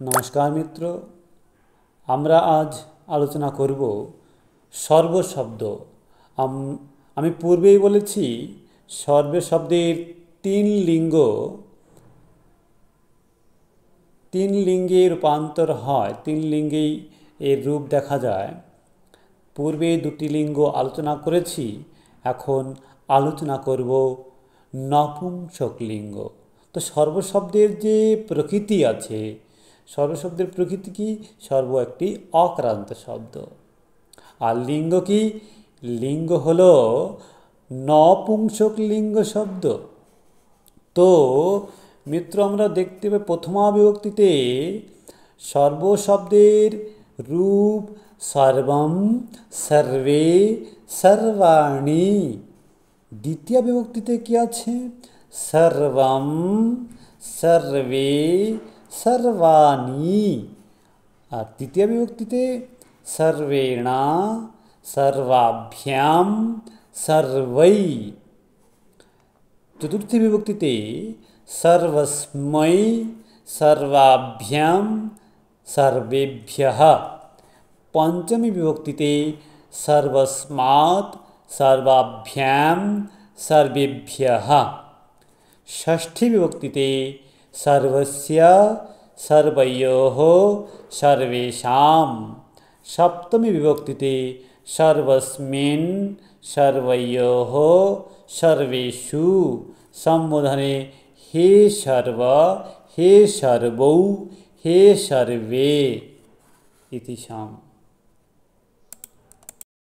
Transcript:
नमस्कार मित्र আমরা আজ আলোচনা করব সর্ব শব্দ। আমি পূর্বেই বলেছি সর্ব শব্দের তিন লিঙ্গে রূপান্তর হয়, তিন লিঙ্গেই এর রূপ দেখা যায়। পূর্বে দুটি লিঙ্গ আলোচনা করেছি, এখন আলোচনা করব নপুংসক লিঙ্গ। তো সর্বশব্দের যে প্রকৃতি আছে, সর্বশব্দের প্রকৃতি কি? সর্ব একটি অক্রান্ত শব্দ। আর লিঙ্গ কি? লিঙ্গ হলো নপুংসক লিঙ্গ শব্দ। তো মিত্র, আমরা দেখতে পাই প্রথমা বিভক্তিতে সর্বশব্দের রূপ সর্বম, সর্বে, সর্বাণি। দ্বিতীয় বিভক্তিতে কি আছে? সর্বম, সর্বে, সর্বাণি। আর তৃতীয় বিভক্তিতে সর্বেণা, সর্বাভ্যাম, সর্বৈ। চতুর্থী বিভক্তিতে সর্বস্मै, সর্বাভ্যাম, সর্বেভ্যঃ। পঞ্চমী বিভক্তিতে সর্বস্মাৎ, সর্বাভ্যাম, সর্বেভ্যঃ। ষষ্ঠী বিভক্তিতে সর্বস্য, সর্বয়োঃ, সর্বেষাং। সপ্তমী বিভক্তিতে সর্বস্মিन्, সর্বয়োঃ, সর্বেষু। সম্বোধনে হে সর্ব, হে সর্বৌ, হে সর্বে। ইতি সাম।